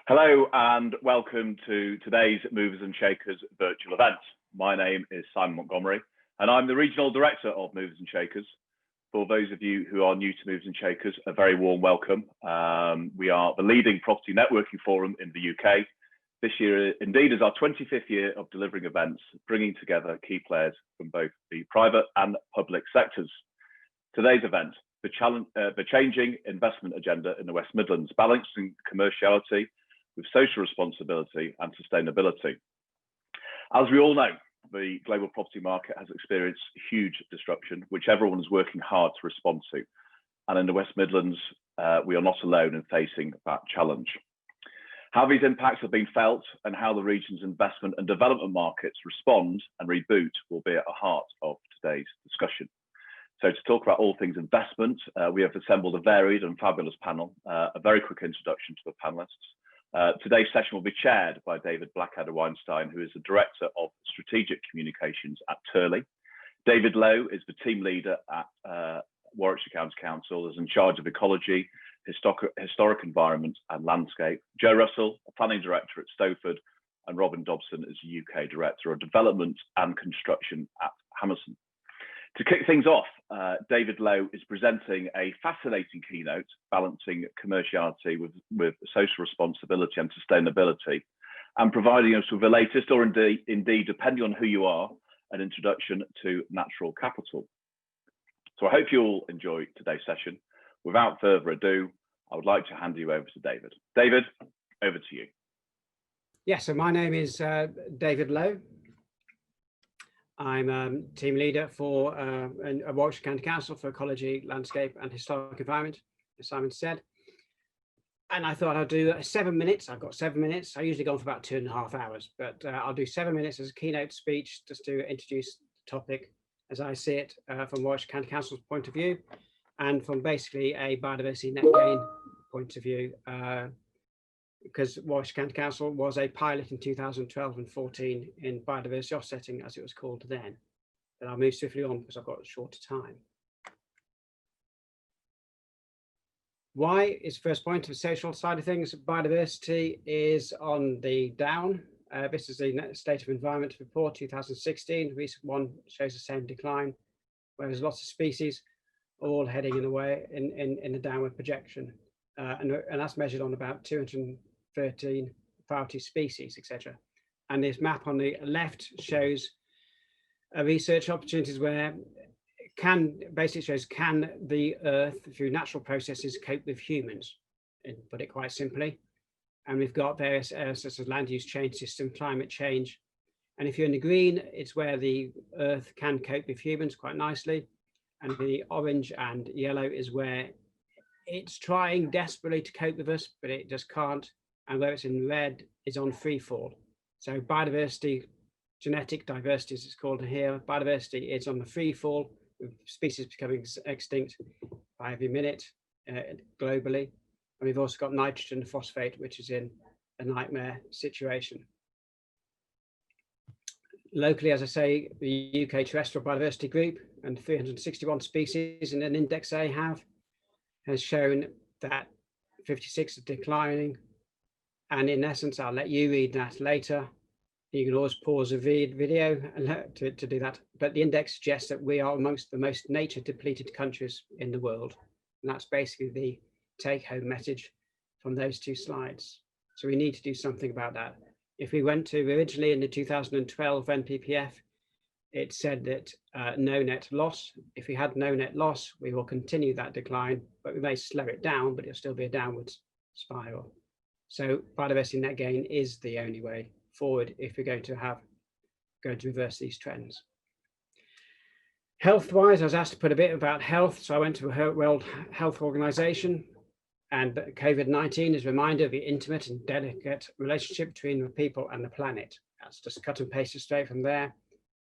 Hello and welcome to today's Movers and Shakers virtual event. My name is Simon Montgomery and I'm the Regional Director of Movers and Shakers. For those of you who are new to Movers and Shakers, a very warm welcome. We are the leading property networking forum in the UK. This year indeed is our 25th year of delivering events, bringing together key players from both the private and public sectors. Today's event, the changing investment agenda in the West Midlands, balancing commerciality with social responsibility and sustainability. As we all know, the global property market has experienced huge disruption, which everyone is working hard to respond to. And in the West Midlands, we are not alone in facing that challenge. How these impacts have been felt and how the region's investment and development markets respond and reboot will be at the heart of today's discussion. So to talk about all things investment, we have assembled a varied and fabulous panel. A very quick introduction to the panelists. Today's session will be chaired by David Blackadder-Weinstein, who is the Director of Strategic Communications at Turley. David Lowe is the Team Leader at Warwickshire County Council, is in charge of ecology, historic environment and landscape. Joe Russell, a Planning Director at Stowford, and Robin Dobson is the UK Director of Development and Construction at Hammerson. To kick things off, David Lowe is presenting a fascinating keynote, balancing commerciality with social responsibility and sustainability, and providing us with the latest, or indeed, depending on who you are, an introduction to natural capital. So I hope you all enjoy today's session. Without further ado, I would like to hand you over to David. David, over to you. Yeah, so my name is David Lowe. I'm team leader for Warwickshire County Council for Ecology, Landscape and Historic Environment, as Simon said. And I thought I'd do 7 minutes. I've got 7 minutes. I usually go on for about 2.5 hours, but I'll do 7 minutes as a keynote speech just to introduce the topic as I see it from Warwickshire County Council's point of view and from basically a biodiversity net gain point of view. Because Warwickshire County Council was a pilot in 2012 and 14 in biodiversity offsetting, as it was called then. But I'll move swiftly on because I've got a shorter time. Why is first point of the social side of things? Biodiversity is on the down. This is the State of Environment report 2016. The recent one shows the same decline, whereas lots of species are all heading in a way in a downward projection. And that's measured on about 213 priority species, etc. And this map on the left shows research opportunities where basically shows can the Earth through natural processes cope with humans, and put it quite simply. And we've got various areas such as land use change system, climate change. And if you're in the green, it's where the Earth can cope with humans quite nicely. And the orange and yellow is where it's trying desperately to cope with us, but it just can't. And where it's in red is on free fall. So biodiversity, genetic diversity as it's called here, biodiversity is on the free fall, with species becoming extinct by every minute globally. And we've also got nitrogen and phosphate, which is in a nightmare situation. Locally, as I say, the UK Terrestrial Biodiversity Group and 361 species in an index they have has shown that 56 is declining. And in essence, I'll let you read that later. You can always pause the video to do that. But the index suggests that we are amongst the most nature depleted countries in the world. And that's basically the take home message from those two slides. So we need to do something about that. If we went to originally in the 2012 NPPF, it said that no net loss. If we had no net loss, we will continue that decline, but we may slow it down, but it'll still be a downwards spiral. So biodiversity net gain is the only way forward if we're going to reverse these trends. Health-wise, I was asked to put a bit about health, so I went to a World Health Organization, and COVID-19 is a reminder of the intimate and delicate relationship between the people and the planet. That's just cut and pasted straight from there.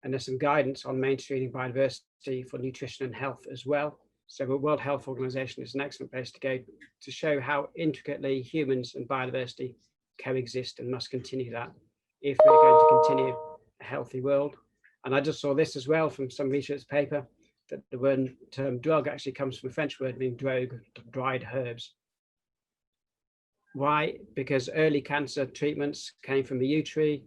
And there's some guidance on mainstreaming biodiversity for nutrition and health as well. So the World Health Organization is an excellent place to go to show how intricately humans and biodiversity coexist and must continue that if we're going to continue a healthy world. And I just saw this as well from some research paper, that the term drug actually comes from a French word meaning drogue, dried herbs. Why? Because early cancer treatments came from the yew tree,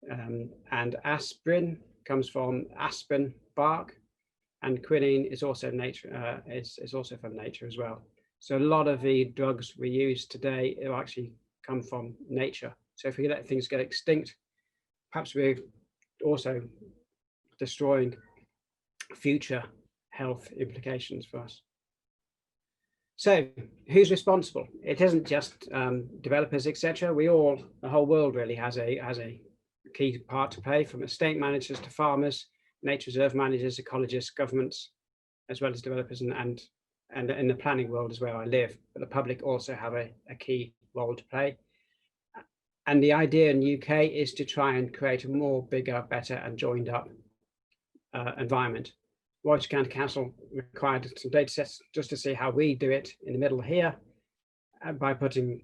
and aspirin comes from aspen bark, and quinine is also nature, is also from nature as well. So a lot of the drugs we use today actually come from nature. So if we let things get extinct, perhaps we're also destroying future health implications for us. So who's responsible? It isn't just developers, etc. We all, the whole world really has a key part to play, from estate managers to farmers, nature reserve managers, ecologists, governments, as well as developers, and in the planning world is where I live. But the public also have a key role to play. And the idea in the UK is to try and create a more bigger, better, and joined up environment. Warwickshire County Council required some data sets just to see how we do it in the middle here, by putting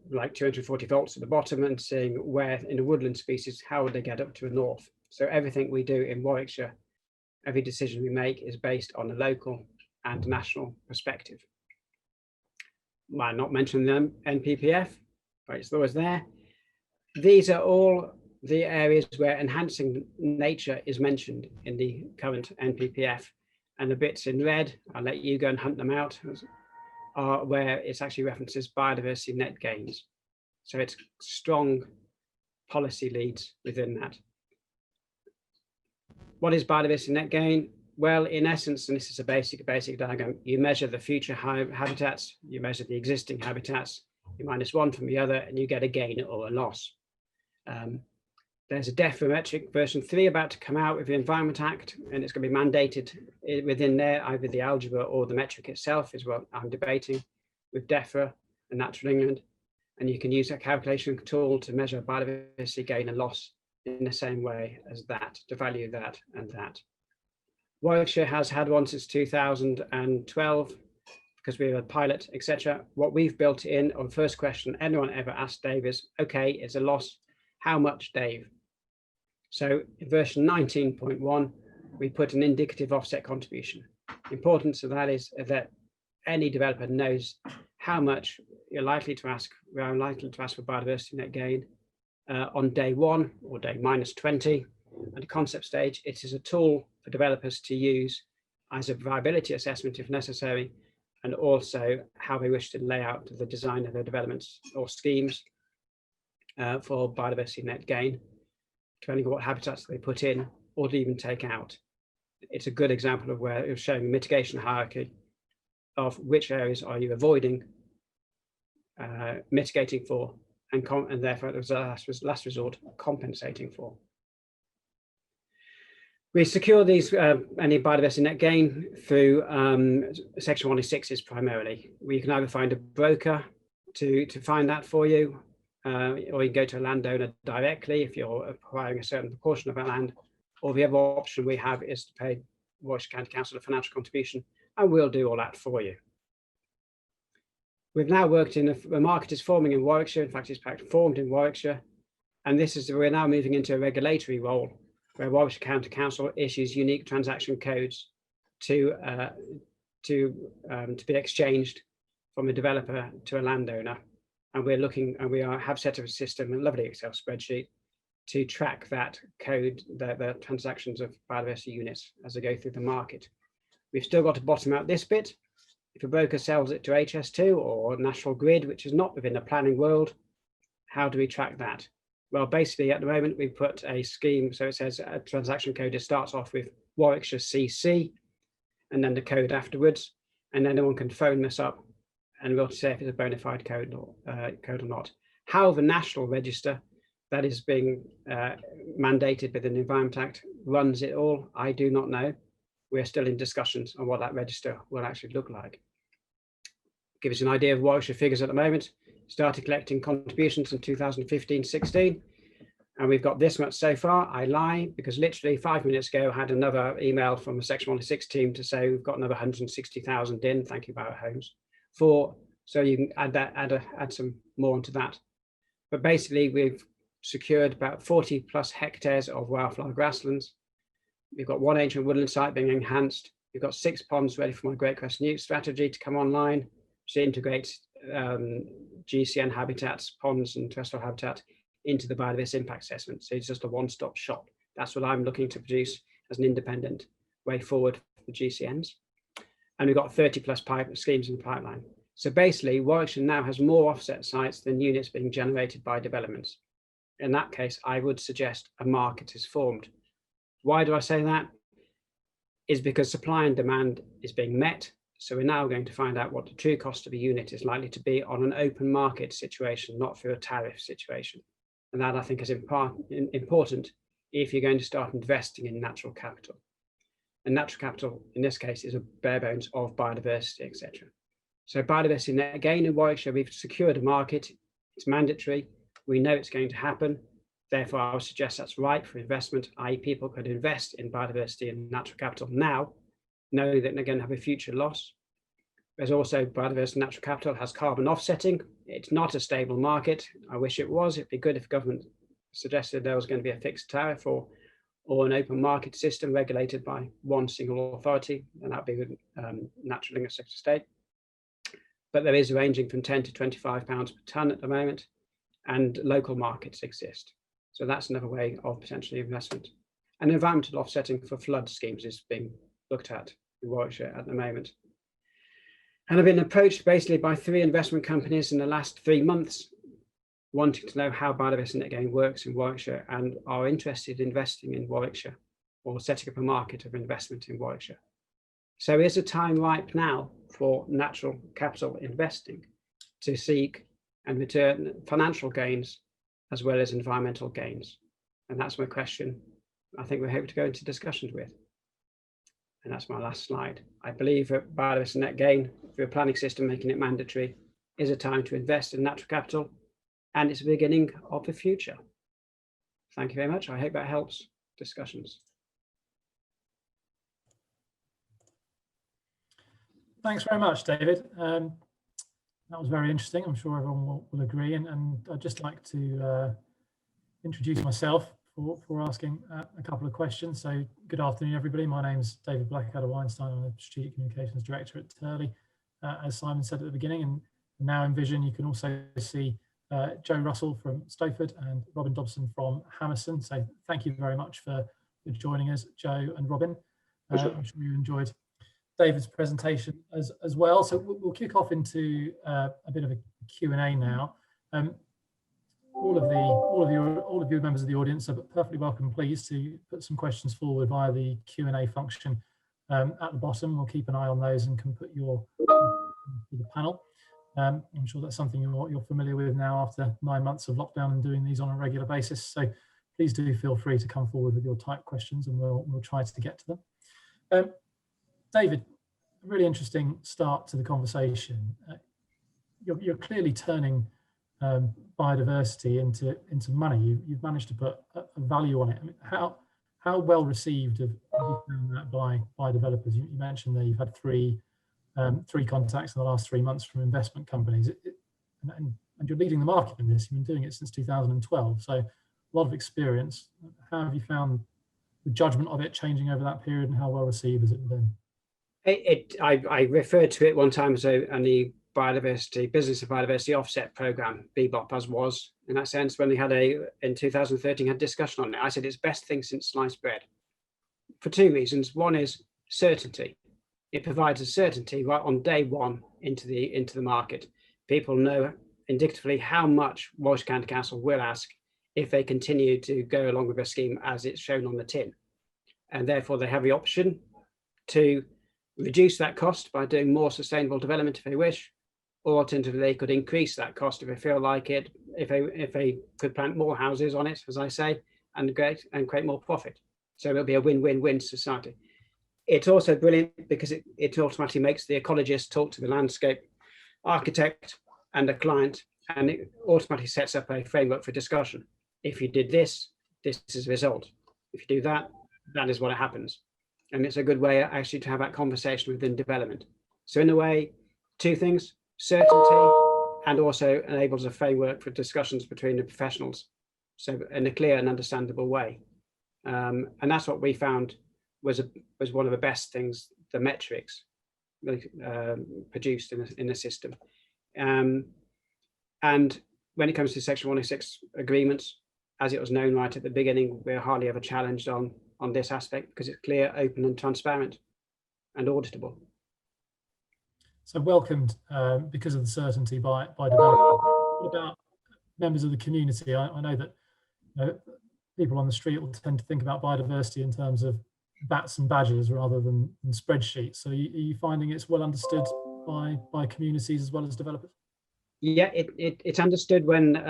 like 240 volts at the bottom and seeing where in the woodland species, how would they get up to the north. So everything we do in Warwickshire, every decision we make is based on a local and national perspective. Might not mention them NPPF, but it's always there. These are all the areas where enhancing nature is mentioned in the current NPPF, and the bits in red, I'll let you go and hunt them out, are where it's actually references biodiversity net gains. So it's strong policy leads within that. What is biodiversity net gain? Well, in essence, and this is a basic diagram, you measure the future habitats, you measure the existing habitats, you minus one from the other, and you get a gain or a loss. There's a DEFRA metric version 3 about to come out with the Environment Act, and it's going to be mandated within there. Either the algebra or the metric itself is what I'm debating with DEFRA and Natural England. And you can use a calculation tool to measure biodiversity gain and loss in the same way as that, to value that and that. Warwickshire has had one since 2012 because we have a pilot, etc. What we've built in on first question anyone ever asked Dave is, okay, it's a loss. How much, Dave? So in version 19.1, we put an indicative offset contribution. The importance of that is that any developer knows how much you're likely to ask, for biodiversity net gain on day 1 or day minus 20. At the concept stage, it is a tool for developers to use as a viability assessment if necessary, and also how they wish to lay out the design of their developments or schemes for biodiversity net gain, depending on what habitats they put in or to even take out. It's a good example of where it was showing a mitigation hierarchy of which areas are you avoiding, mitigating for, and therefore it was last resort compensating for. We secure these any biodiversity net gain through section 106s primarily. We can either find a broker to find that for you, or you can go to a landowner directly if you're acquiring a certain proportion of our land, or the other option we have is to pay Warwickshire County Council a financial contribution, and we'll do all that for you. We've now worked in the market is forming in Warwickshire. In fact, it's formed in Warwickshire, and we're now moving into a regulatory role where Warwickshire County Council issues unique transaction codes to be exchanged from a developer to a landowner. And we're looking, and have set up a system, a lovely Excel spreadsheet, to track that code, the transactions of biodiversity units as they go through the market. We've still got to bottom out this bit. If a broker sells it to HS2 or National Grid, which is not within the planning world, how do we track that? Well, basically at the moment we put a scheme, so it says a transaction code, it starts off with Warwickshire CC, and then the code afterwards, and then anyone can phone us up and we'll say if it's a bona fide code or not. How the national register that is being mandated within the Environment Act runs it all, I do not know. We're still in discussions on what that register will actually look like. Give us an idea of Warwickshire figures at the moment. Started collecting contributions in 2015-16, and we've got this much so far. I lie, because literally 5 minutes ago I had another email from the Section 106 team to say we've got another 160,000 in. Thank you, Barrett Homes. So you can add some more onto that. But basically, we've secured about 40 plus hectares of wildflower grasslands. We've got one ancient woodland site being enhanced. We've got 6 ponds ready for my Great Crest Newt strategy to come online, which integrates GCN habitats, ponds and terrestrial habitat into the biodiversity impact assessment. So it's just a one-stop shop. That's what I'm looking to produce as an independent way forward for GCNs. And we've got 30 plus schemes in the pipeline. So basically, Warwickshire now has more offset sites than units being generated by developments. In that case, I would suggest a market is formed. Why do I say that? Is because supply and demand is being met. So we're now going to find out what the true cost of a unit is likely to be on an open market situation, not through a tariff situation. And that I think is important if you're going to start investing in natural capital. And natural capital in this case is a bare bones of biodiversity, etc. So biodiversity net gain in Warwickshire, we've secured a market. It's mandatory. We know it's going to happen. Therefore, I would suggest that's right for investment, i.e. people could invest in biodiversity and natural capital now, knowing that they're going to have a future loss. There's also biodiversity natural capital has carbon offsetting. It's not a stable market. I wish it was. It'd be good if government suggested there was going to be a fixed tariff or an open market system regulated by one single authority, and that'd be the Natural English Secretary of State. But there is ranging from £10 to £25 per tonne at the moment, and local markets exist. So that's another way of potentially investment. And environmental offsetting for flood schemes is being looked at in Warwickshire at the moment. And I've been approached basically by 3 investment companies in the last 3 months wanting to know how biodiversity net gain works in Warwickshire and are interested in investing in Warwickshire or setting up a market of investment in Warwickshire. So is the time ripe now for natural capital investing to seek and return financial gains as well as environmental gains? And that's my question I think we're hoping to go into discussions with. And that's my last slide. I believe that biodiversity net gain through a planning system making it mandatory is a time to invest in natural capital, and it's the beginning of the future. Thank you very much. I hope that helps discussions. Thanks very much, David. That was very interesting. I'm sure everyone will agree. And I'd just like to introduce myself for asking a couple of questions. So good afternoon, everybody. My name's David Blackadder-Weinstein. I'm the Strategic Communications Director at Turley, as Simon said at the beginning. And now in Vision, you can also see Joe Russell from Stowford and Robin Dobson from Hammerson. So thank you very much for joining us, Joe and Robin. I'm sure you enjoyed David's presentation as well. So we'll kick off into a bit of a Q&A now. All of you members of the audience are perfectly welcome, please, to put some questions forward via the Q&A function at the bottom. We'll keep an eye on those and can put your to the panel. I'm sure that's something you're familiar with now after 9 months of lockdown and doing these on a regular basis. So please do feel free to come forward with your type questions, and we'll try to get to them. David, a really interesting start to the conversation. You're clearly turning biodiversity into money. You've managed to put a value on it. I mean, how well received have you found that by developers? You mentioned that you've had three contacts in the last 3 months from investment companies, and you're leading the market in this. You've been doing it since 2012, so a lot of experience. How have you found the judgment of it changing over that period, and how well received has it been? I referred to it one time as the biodiversity business of biodiversity offset program, BBOP, as was in that sense when they had in 2013 had discussion on it. I said it's best thing since sliced bread for 2 reasons. One is certainty. It provides a certainty right on day one into the market. People know indicatively how much Warwickshire County Council will ask if they continue to go along with a scheme as it's shown on the tin, and therefore they have the option to reduce that cost by doing more sustainable development if they wish, or alternatively they could increase that cost if they feel like it, if they could plant more houses on it, as I say, and create more profit. So it'll be a win-win-win society. It's also brilliant because it automatically makes the ecologist talk to the landscape architect and the client, and it automatically sets up a framework for discussion. If you did this, this is the result. If you do that, that is what happens. And it's a good way actually to have that conversation within development. So in a way, 2 things: certainty, and also enables a framework for discussions between the professionals, so in a clear and understandable way. And that's what we found was one of the best things, the metrics produced in the system. And when it comes to Section 106 agreements, as it was known right at the beginning, we're hardly ever challenged on this aspect because it's clear, open and transparent and auditable. So welcomed because of the certainty by developers. What about members of the community? I know that people on the street will tend to think about biodiversity in terms of bats and badgers rather than spreadsheets. So are you finding it's well understood by communities as well as developers? Yeah, it's understood when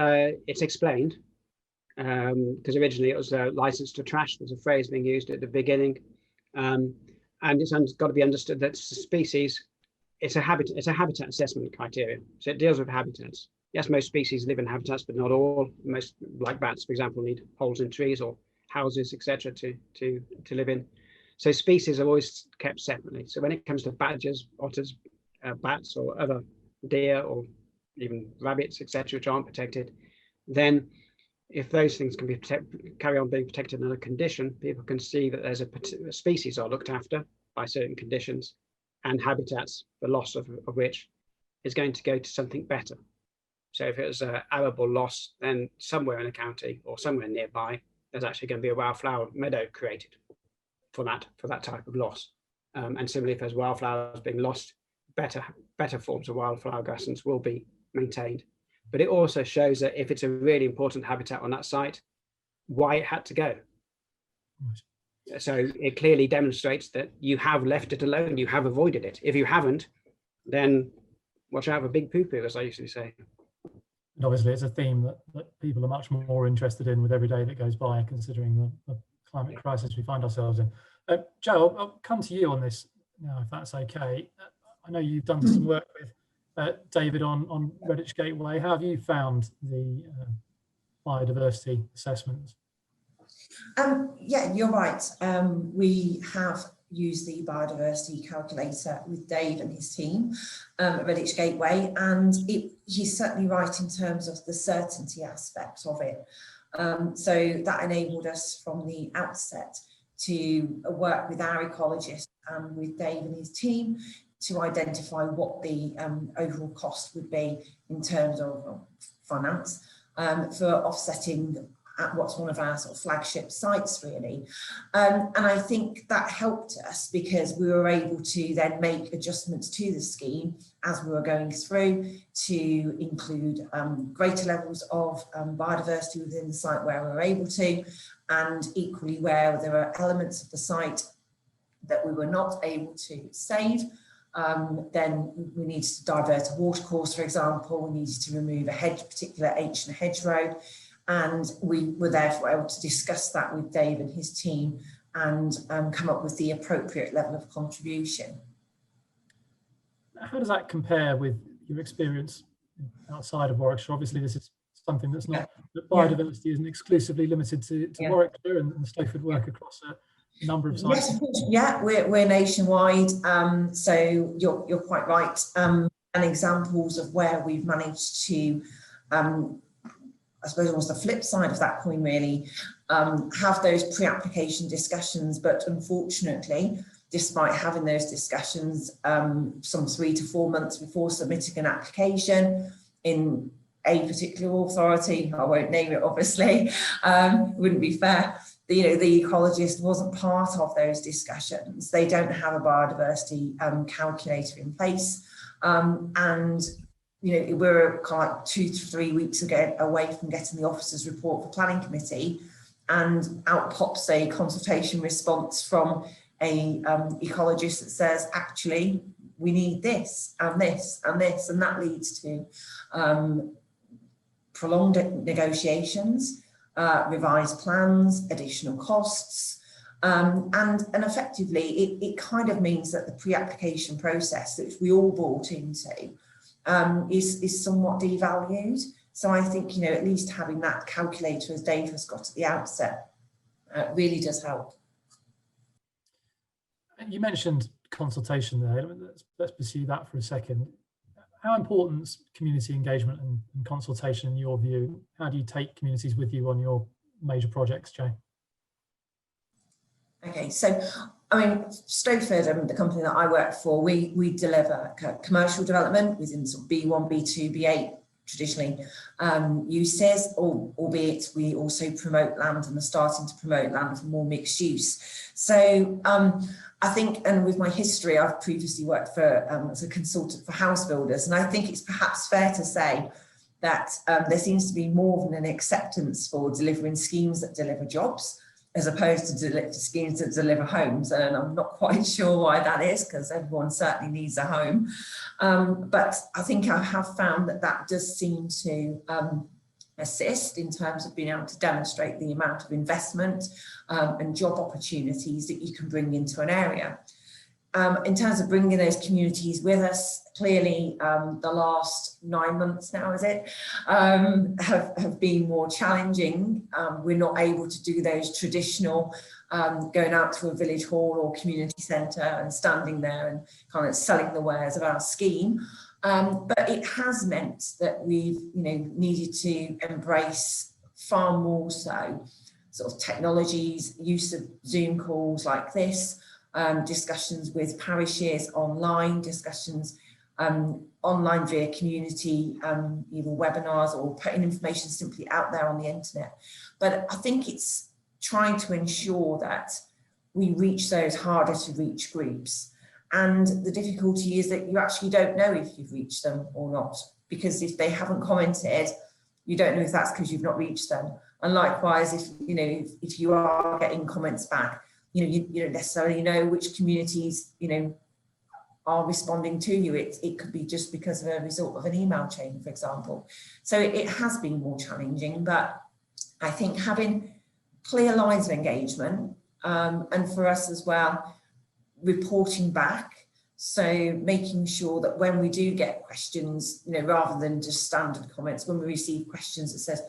it's explained, because originally it was a license to trash. There's a phrase being used at the beginning, and it's got to be understood that species, it's a habitat assessment criteria. So it deals with habitats. Yes, most species live in habitats, but not all. Most, like bats, for example, need holes in trees or houses, etc., to live in. So species are always kept separately. So when it comes to badgers, otters, bats, or other deer, or even rabbits, etc., which aren't protected, then if those things can be carry on being protected in a condition, people can see that there's a species are looked after by certain conditions, and habitats, the loss of which is going to go to something better. So if it was an arable loss, then somewhere in a county or somewhere nearby, there's actually going to be a wildflower meadow created for that type of loss. And similarly, if there's wildflowers being lost, better forms of wildflower grasslands will be maintained. But it also shows that if it's a really important habitat on that site, why it had to go. So it clearly demonstrates that you have left it alone, you have avoided it. If you haven't, then watch out for big poo-poo, as I used to say. And obviously it's a theme that people are much more interested in with every day that goes by, considering the climate crisis we find ourselves in. Joe, I'll come to you on this now, if that's okay. I know you've done some work with David on Redditch Gateway. How have you found the biodiversity assessments? Yeah, you're right. We have used the biodiversity calculator with Dave and his team at Redditch Gateway, and he's certainly right in terms of the certainty aspect of it. So that enabled us from the outset to work with our ecologists and with Dave and his team to identify what the overall cost would be in terms of finance for offsetting at what's one of our sort of flagship sites, really. And I think that helped us because we were able to then make adjustments to the scheme as we were going through to include greater levels of biodiversity within the site where we were able to, and equally where there are elements of the site that we were not able to save. Then we needed to divert a watercourse, for example. We needed to remove a particular H and hedgerow. And we were therefore able to discuss that with Dave and his team and come up with the appropriate level of contribution. How does that compare with your experience outside of Warwickshire? Obviously, this is something that's not, that biodiversity isn't exclusively limited to Warwickshire, and the Stoke would work across a number of sites. Yes, of course. Yeah, we're nationwide. So you're quite right. And examples of where we've managed to I suppose almost the flip side of that coin, really, have those pre-application discussions. But unfortunately, despite having those discussions, some 3 to 4 months before submitting an application in a particular authority, I won't name it, obviously, wouldn't be fair. The ecologist wasn't part of those discussions. They don't have a biodiversity calculator in place, and we're kind of like 2 to 3 weeks away from getting the officer's report for planning committee, and out pops a consultation response from a ecologist that says, actually, we need this and this and this, and that leads to prolonged negotiations, revised plans, additional costs, and effectively it kind of means that the pre-application process that we all bought into is somewhat devalued. So I think, at least having that calculator, as Dave has got at the outset, really does help. You mentioned consultation there. Let's pursue that for a second. How important is community engagement and consultation in your view? How do you take communities with you on your major projects, Jay? Okay, so I mean, Stowford, the company that I work for, we deliver commercial development within sort of B1, B2, B8 traditionally uses, albeit we also promote land and are starting to promote land for more mixed use. So I think, and with my history, I've previously worked for as a consultant for house builders, and I think it's perhaps fair to say that there seems to be more than an acceptance for delivering schemes that deliver jobs, as opposed to schemes that deliver homes. And I'm not quite sure why that is, because everyone certainly needs a home. But I think I have found that that does seem to assist in terms of being able to demonstrate the amount of investment and job opportunities that you can bring into an area. In terms of bringing those communities with us, clearly the last 9 months now, is it, have been more challenging. We're not able to do those traditional going out to a village hall or community centre and standing there and kind of selling the wares of our scheme. But it has meant that we've needed to embrace far more so sort of technologies, use of Zoom calls like this, discussions with parishes online, discussions online via community, either webinars or putting information simply out there on the internet. But I think it's trying to ensure that we reach those harder to reach groups. And the difficulty is that you actually don't know if you've reached them or not, because if they haven't commented, you don't know if that's because you've not reached them. And likewise, if you are getting comments back, you don't necessarily know which communities, are responding to you. It could be just because of a result of an email chain, for example. So it has been more challenging, but I think having clear lines of engagement, and for us as well, reporting back. So making sure that when we do get questions, rather than just standard comments, when we receive questions that says,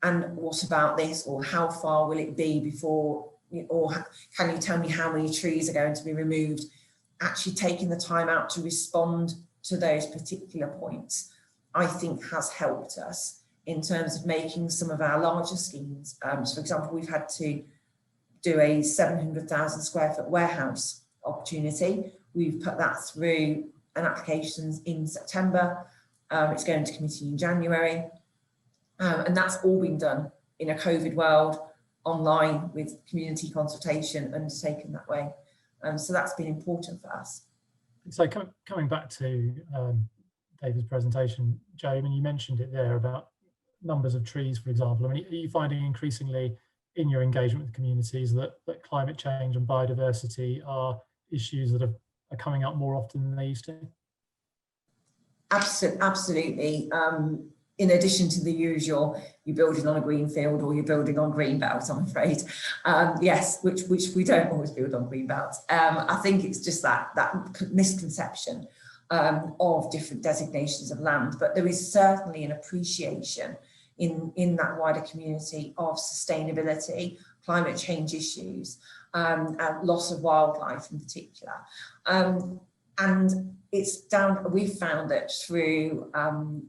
and what about this, or how far will it be before, or can you tell me how many trees are going to be removed, actually taking the time out to respond to those particular points, I think has helped us in terms of making some of our larger schemes. So for example, we've had to do a 700,000 square foot warehouse opportunity. We've put that through an application in September. It's going to committee in January. And that's all been done in a COVID world, online, with community consultation undertaken that way. So that's been important for us. So coming back to David's presentation, Joe, I mean, you mentioned it there about numbers of trees, for example. I mean, are you finding increasingly in your engagement with communities that climate change and biodiversity are issues that are coming up more often than they used to? Absolutely. In addition to the usual, you're building on a green field or you're building on green belts, I'm afraid. Yes, which we don't always build on green belts. I think it's just that misconception of different designations of land, but there is certainly an appreciation in that wider community of sustainability, climate change issues, and loss of wildlife in particular. And it's down, we've found that through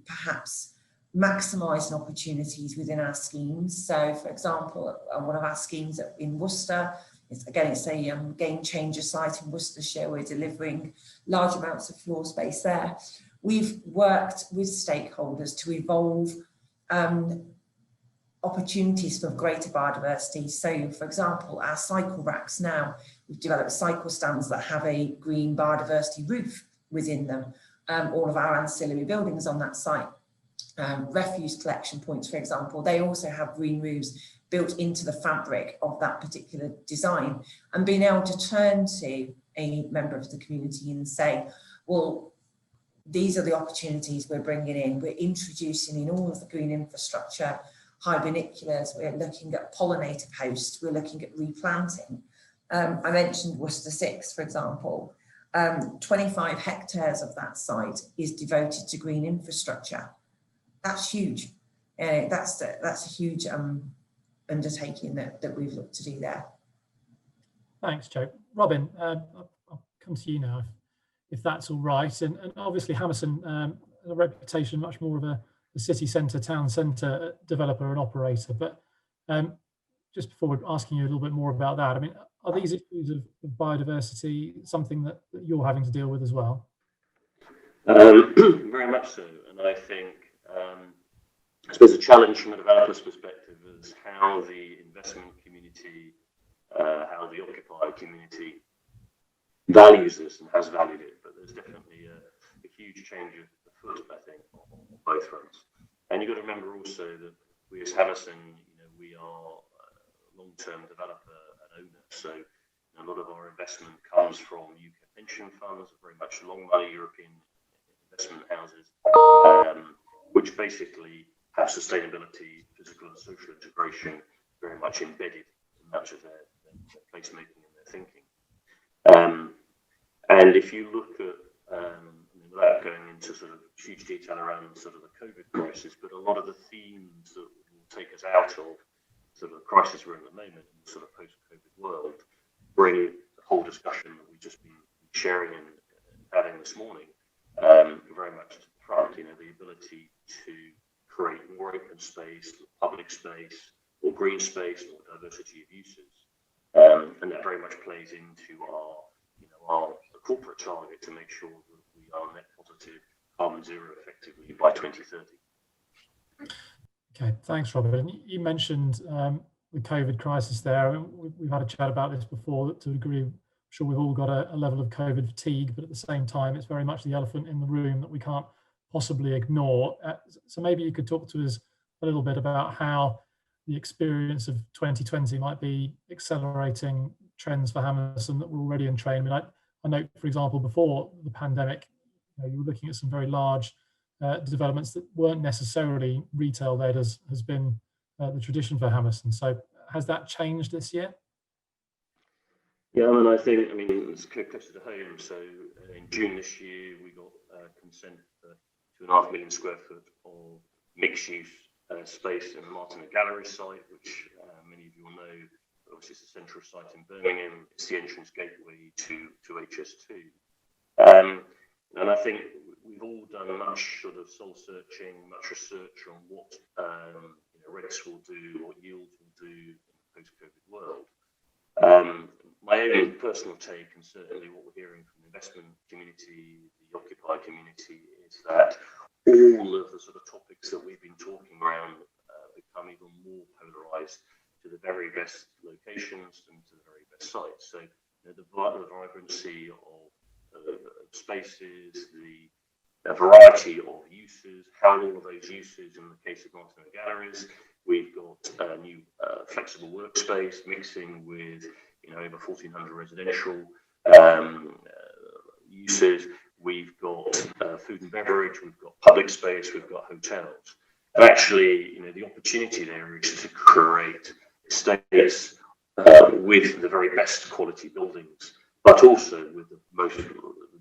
perhaps maximising opportunities within our schemes. So for example, one of our schemes in Worcester, it's a game changer site in Worcestershire. We're delivering large amounts of floor space there. We've worked with stakeholders to evolve opportunities for greater biodiversity. So for example, our cycle racks now, we've developed cycle stands that have a green biodiversity roof within them. All of our ancillary buildings on that site, refuse collection points, for example, they also have green roofs built into the fabric of that particular design. And being able to turn to a member of the community and say, well, these are the opportunities we're bringing in. We're introducing in all of the green infrastructure, hiberniciculars, we're looking at pollinator posts, we're looking at replanting. I mentioned Worcester 6, for example. 25 hectares of that site is devoted to green infrastructure. That's huge. That's a huge undertaking that we've looked to do there. Thanks, Joe. Robin, I'll come to you now, if that's all right. And obviously Hammerson has a reputation much more of a city centre, town centre developer and operator. But just before asking you a little bit more about that, I mean, are these issues of biodiversity something that you're having to deal with as well? Very much so, and I think I suppose the challenge from a developer's perspective is how the investment community, how the occupier community values this and has valued it. But there's definitely a huge change afoot, I think, on both fronts. And you've got to remember also that we as Hammerson, we are a long-term developer and owner, so a lot of our investment comes from UK pension funds, very much long money European investment houses, which basically have sustainability, physical and social integration very much embedded in much of their placemaking and their thinking. And if you look at, without going into sort of huge detail around sort of the COVID crisis, but a lot of the themes that will take us out of sort of the crisis we're in at the moment in the sort of post-COVID world bring the whole discussion that we've just been sharing and having this morning very much to the front. The ability to create more open space, public space, or green space, or diversity of uses, and that very much plays into our corporate target to make sure that we are net positive carbon zero effectively by 2030. Okay, thanks, Robert. And you mentioned the COVID crisis there. We've had a chat about this before to a degree. I'm sure we've all got a level of COVID fatigue, but at the same time, it's very much the elephant in the room that we can't possibly ignore. So maybe you could talk to us a little bit about how the experience of 2020 might be accelerating trends for Hammerson that were already in train. I know, for example, before the pandemic, you were looking at some very large developments that weren't necessarily retail-led, as has been the tradition for Hammerson. So has that changed this year? Yeah, I think it's close to home. So in June this year, we got consent for 2.5 million square foot of mixed-use space in the Martin Gallery site, which many of you will know. Obviously, it's a central site in Birmingham. It's the entrance gateway to HS2. And I think we've all done much sort of soul searching, much research on what rents will do, what yields will do in the post-COVID world. My own personal take, and certainly what we're hearing from the investment community, the occupier community, is that all of the sort of topics that we've been talking around become even more polarized to the very best locations and to the very best sites. So the vibrancy of spaces, the variety of uses, how all of those uses, in the case of Martin Galleries, we've got a new flexible workspace mixing with over 1,400 residential uses. We've got food and beverage, we've got public space, we've got hotels. And actually, the opportunity there is to create estates with the very best quality buildings, but also with the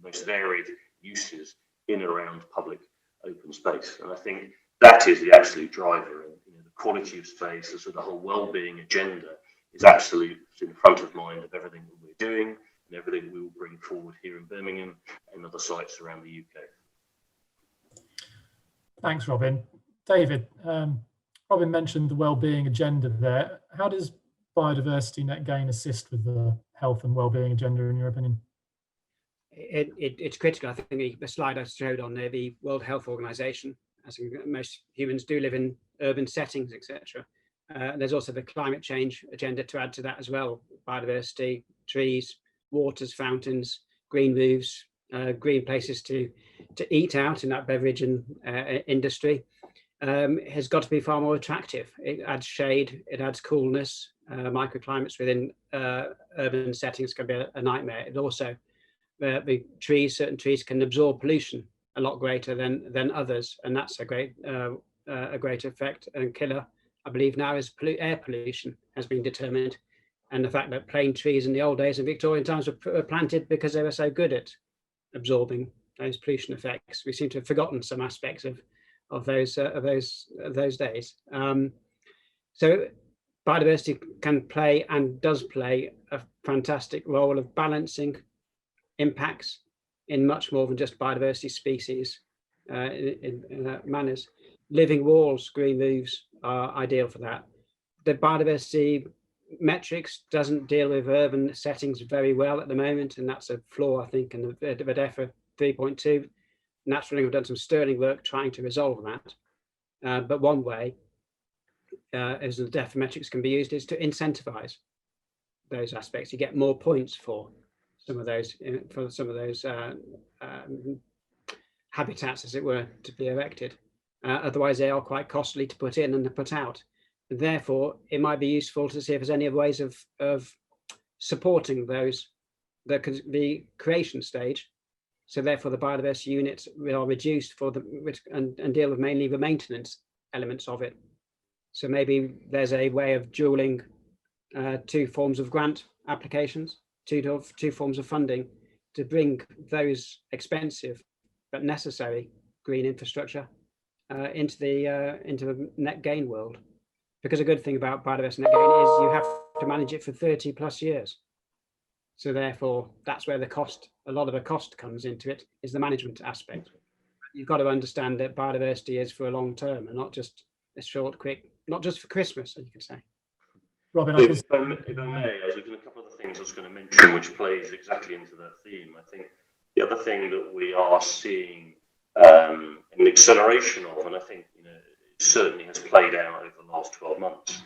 most varied uses in and around public open space. And I think that is the absolute driver. And the quality of space, the sort of whole well-being agenda is absolutely in the front of mind of everything that we're doing and everything we will bring forward here in Birmingham and other sites around the UK. Thanks, Robin. David, Robin mentioned the well-being agenda there. How does Biodiversity Net Gain assist with the health and well-being agenda, in your opinion? It's critical. I think the slide I showed on there, the World Health Organization, as most humans do live in urban settings, etc. There's also the climate change agenda to add to that as well. Biodiversity, trees, waters, fountains, green roofs, green places to eat out in that beverage and industry has got to be far more attractive. It adds shade, it adds coolness. Microclimates within urban settings can be a nightmare. It also, the trees, certain trees can absorb pollution a lot greater than others, and that's a great effect and killer. I believe now is air pollution has been determined, and the fact that plane trees in the old days in Victorian times were planted because they were so good at absorbing those pollution effects. We seem to have forgotten some aspects of those days. So biodiversity can play and does play a fantastic role of balancing impacts in much more than just biodiversity species in manners. Living walls, green roofs are ideal for that. The biodiversity metrics doesn't deal with urban settings very well at the moment, and that's a flaw, I think, in the DEFRA 3.2. Naturally, we've done some sterling work trying to resolve that. But one way, as the DEFRA metrics can be used, is to incentivize those aspects. You get more points for some of those habitats, as it were, to be erected. Otherwise, they are quite costly to put in and to put out. And therefore, it might be useful to see if there's any other ways of supporting those, the creation stage. So therefore, the biodiversity units are reduced for and deal with mainly the maintenance elements of it. So maybe there's a way of dualing two forms of grant applications, two forms of funding, to bring those expensive but necessary green infrastructure into the net gain world. Because a good thing about biodiversity net gain is you have to manage it for 30 plus years. So therefore, that's where a lot of the cost comes into it, is the management aspect. You've got to understand that biodiversity is for a long term and not just a short, quick, not just for Christmas, as you could say. Robin, if I may, there's a couple of the things I was going to mention which plays exactly into that theme. I think the other thing that we are seeing an acceleration of, and I think it certainly has played out over the last 12 months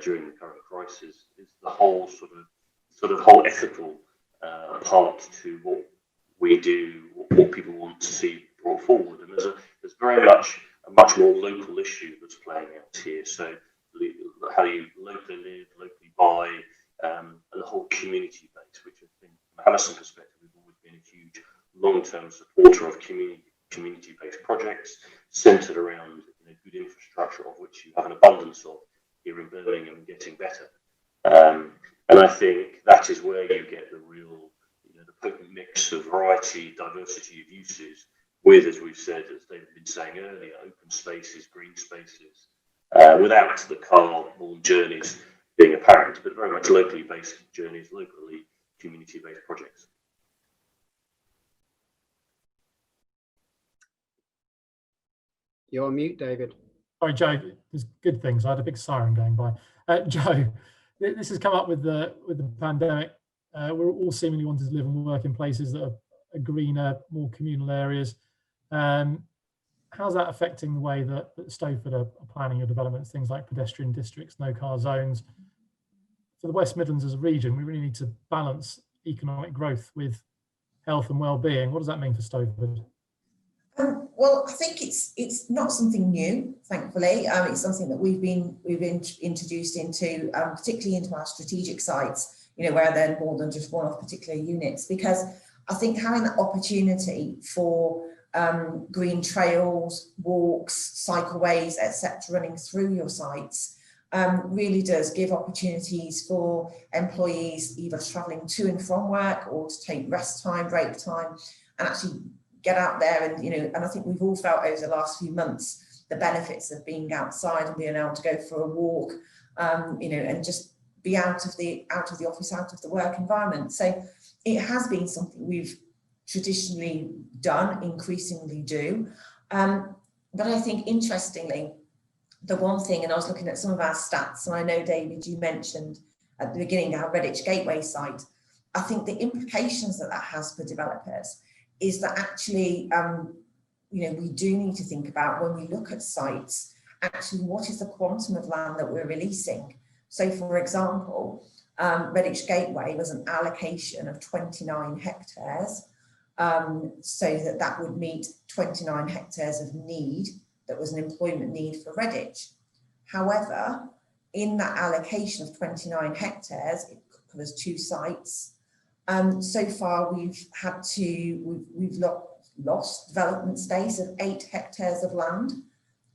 during the current crisis, is the whole sort of whole ethical part to what we do, what people want to see brought forward, and there's very much a much more local issue that's playing out here. So how you locally live, locally buy, and the whole community base, which I think from a Hammerson perspective, we've always been a huge long-term supporter of community-based projects centred around good infrastructure, of which you have an abundance of here in Birmingham and getting better. And I think that is where you get the real, the potent mix of variety, diversity of uses with, as we've said, as David had been saying earlier, open spaces, green spaces, without the car-borne journeys being apparent, but very much locally based journeys, locally community-based projects. You're on mute, David. Sorry, Joe. There's good things. I had a big siren going by. Joe, this has come up with the pandemic. We're all seemingly wanting to live and work in places that are greener, more communal areas. How's that affecting the way that Stowford are planning your developments, things like pedestrian districts, no-car zones? For the West Midlands as a region, we really need to balance economic growth with health and well-being. What does that mean for Stowford? Well, I think it's not something new, thankfully. It's something that we've introduced into, particularly into our strategic sites, where they're more than just one of particular units, because I think having that opportunity for green trails, walks, cycleways, etc., running through your sites really does give opportunities for employees either travelling to and from work or to take rest time, break time, and actually get out there and I think we've all felt over the last few months the benefits of being outside and being able to go for a walk, and just be out of the office, out of the work environment. So it has been something we've traditionally done, increasingly do, but I think interestingly, the one thing, and I was looking at some of our stats, and I know, David, you mentioned at the beginning our Redditch Gateway site. I think the implications that has for developers is that actually, we do need to think about, when we look at sites, actually what is the quantum of land that we're releasing. So for example, Redditch Gateway was an allocation of 29 hectares, so that would meet 29 hectares of need, that was an employment need for Redditch. However, in that allocation of 29 hectares, it covers 2 sites. So far, we've lost development space of 8 hectares of land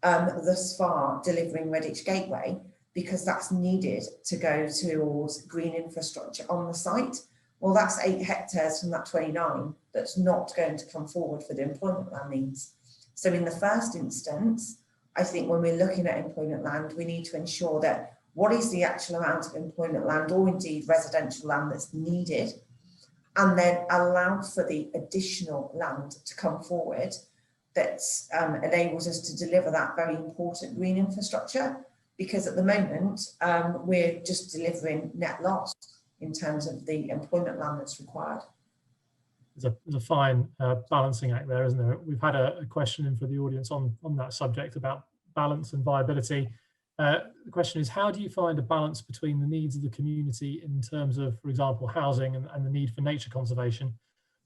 thus far delivering Redditch Gateway, because that's needed to go towards green infrastructure on the site. Well, that's 8 hectares from that 29 that's not going to come forward for the employment land needs. So in the first instance, I think when we're looking at employment land, we need to ensure that what is the actual amount of employment land, or indeed residential land, that's needed, and then allow for the additional land to come forward that enables us to deliver that very important green infrastructure. because at the moment we're just delivering net loss in terms of the employment land that's required. There's a fine balancing act there, isn't there? We've had a question in for the audience on that subject about balance and viability. The question is, how do you find a balance between the needs of the community in terms of, for example, housing and the need for nature conservation?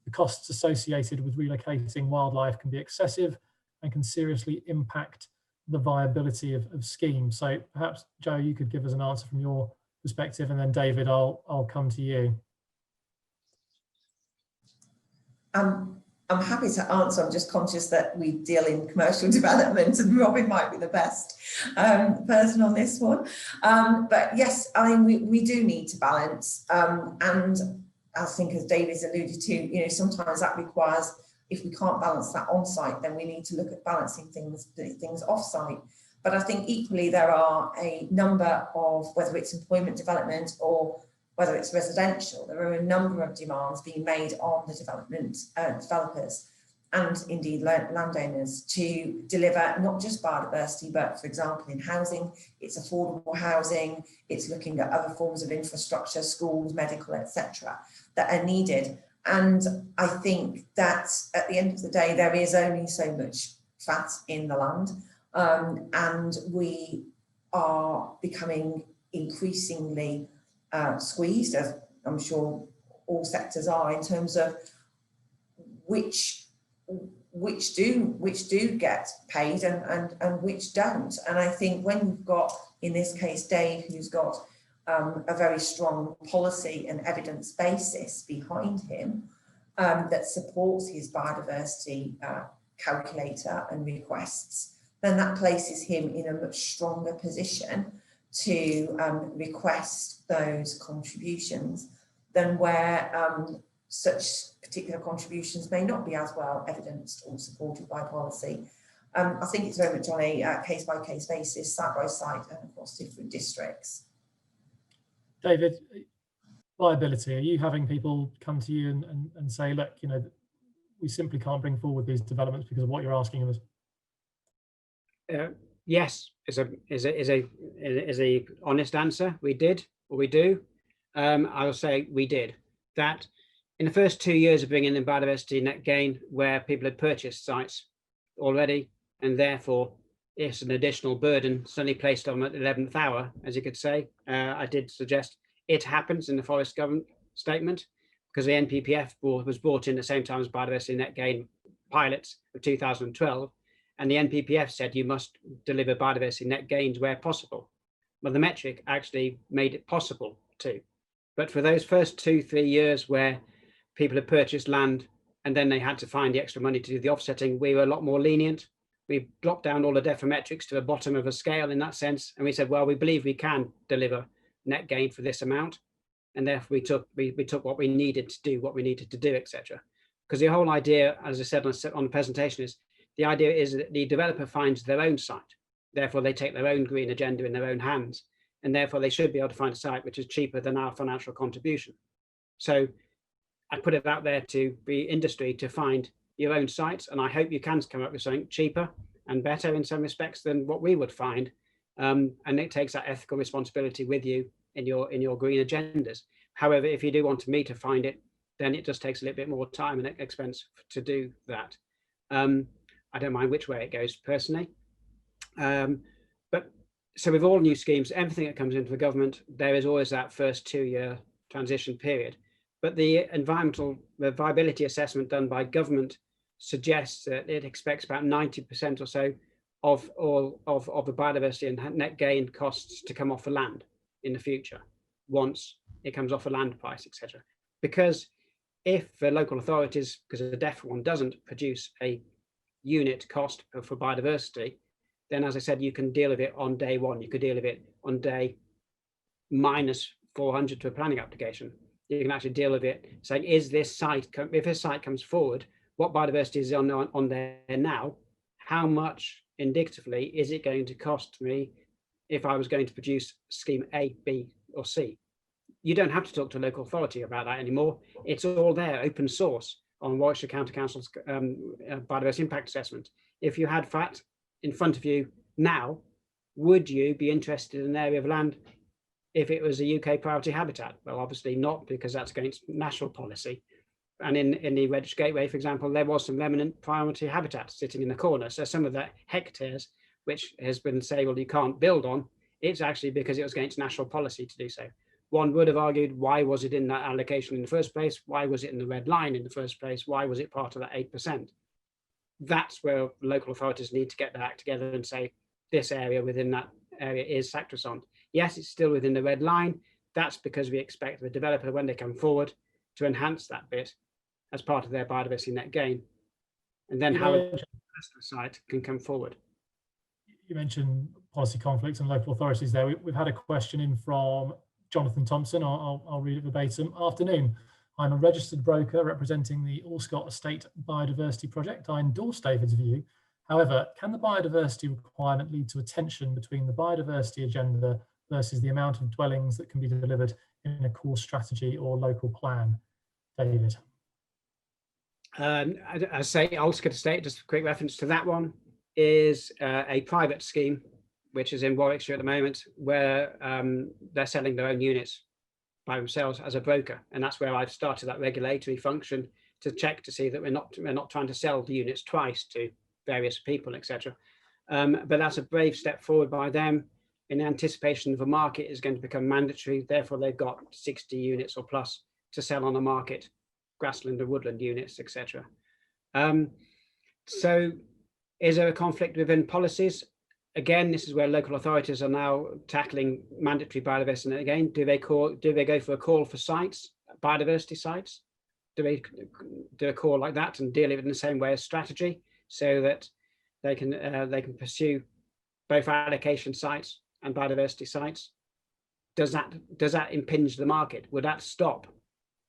The costs associated with relocating wildlife can be excessive and can seriously impact the viability of schemes. So perhaps, Joe, you could give us an answer from your perspective, and then David, I'll come to you. I'm happy to answer. I'm just conscious that we deal in commercial development and Robin might be the best person on this one. But yes, I mean, we do need to balance. And I think, as David's alluded to, you know, sometimes that requires, if we can't balance that on site, then we need to look at balancing things off site. But I think equally there are a number of, whether it's employment development or whether it's residential, there are a number of demands being made on the development developers and indeed landowners to deliver not just biodiversity, but for example, in housing, it's affordable housing, it's looking at other forms of infrastructure, schools, medical, etc., that are needed. And I think that at the end of the day, there is only so much fat in the land, and we are becoming increasingly squeezed, as I'm sure all sectors are, in terms of which do get paid and which don't. And I think when you've got, in this case, Dave, who's got a very strong policy and evidence basis behind him that supports his biodiversity calculator and requests, then that places him in a much stronger position to request those contributions than where such particular contributions may not be as well evidenced or supported by policy. I think it's very much on a case-by-case basis, site by site, and across different districts. David, viability, are you having people come to you and say, look, you know, we simply can't bring forward these developments because of what you're asking of us? Yes, is a honest answer. We did, or we do. I will say we did that in the first 2 years of bringing in biodiversity net gain, where people had purchased sites already, and therefore it's an additional burden suddenly placed on them at the 11th hour, as you could say. I did suggest it happens in the Forest Government statement, because the NPPF was brought in at the same time as biodiversity net gain pilots of 2012. And the NPPF said you must deliver biodiversity net gains where possible. Well, the metric actually made it possible too. But for those first 2-3 years where people had purchased land and then they had to find the extra money to do the offsetting, we were a lot more lenient. We dropped down all the defometrics to the bottom of a scale in that sense. And we said, well, we believe we can deliver net gain for this amount. And therefore we took what we needed to do, etc. Because the whole idea, as I said on the presentation, is the idea is that the developer finds their own site. Therefore, they take their own green agenda in their own hands. And therefore, they should be able to find a site which is cheaper than our financial contribution. So I put it out there to be industry to find your own sites. And I hope you can come up with something cheaper and better in some respects than what we would find. And it takes that ethical responsibility with you in your green agendas. However, if you do want me to find it, then it just takes a little bit more time and expense to do that. I don't mind which way it goes personally. But so with all new schemes, everything that comes into the government, there is always that first 2-year transition period. But the viability assessment done by government suggests that it expects about 90% or so of the biodiversity and net gain costs to come off the land in the future, once it comes off a land price, etc. Because if the local authorities, because the DEF one doesn't produce a unit cost for biodiversity, then as I said, you can deal with it on day one. You could deal with it on day minus 400 to a planning application. You can actually deal with it saying, is this site, if this site comes forward, what biodiversity is on there now? How much indicatively is it going to cost me if I was going to produce scheme A, B, or C? You don't have to talk to a local authority about that anymore. It's all there, open source, on Warwickshire County Council's biodiversity impact assessment. If you had that in front of you now, would you be interested in an area of land if it was a UK priority habitat? Well, obviously not, because that's against national policy. And in the Redditch Gateway, for example, there was some remnant priority habitat sitting in the corner. So some of the hectares, which has been said, well, you can't build on, it's actually because it was against national policy to do so. One would have argued, why was it in that allocation in the first place? Why was it in the red line in the first place? Why was it part of that 8%? That's where local authorities need to get their act together and say, this area within that area is sacrosanct. Yes, it's still within the red line. That's because we expect the developer, when they come forward, to enhance that bit as part of their biodiversity net gain. And then how the site can come forward. You mentioned policy conflicts and local authorities there. We've had a question in from Jonathan Thompson. I'll read it verbatim. Afternoon. I'm a registered broker representing the Allscott Estate Biodiversity Project. I endorse David's view. However, can the biodiversity requirement lead to a tension between the biodiversity agenda versus the amount of dwellings that can be delivered in a core strategy or local plan? David. I say Allscott Estate, just a quick reference to that one, is a private scheme, which is in Warwickshire at the moment, where they're selling their own units by themselves as a broker. And that's where I've started that regulatory function to check to see that we're not trying to sell the units twice to various people, etc. But that's a brave step forward by them in anticipation of a market is going to become mandatory. Therefore, they've got 60 units or plus to sell on the market, grassland or woodland units, etc. So is there a conflict within policies? Again, this is where local authorities are now tackling mandatory biodiversity. Again, do they go for a call for sites, biodiversity sites? Do they do a call like that and deal it in the same way as strategy, so that they can pursue both allocation sites and biodiversity sites? Does that impinge the market? Would that stop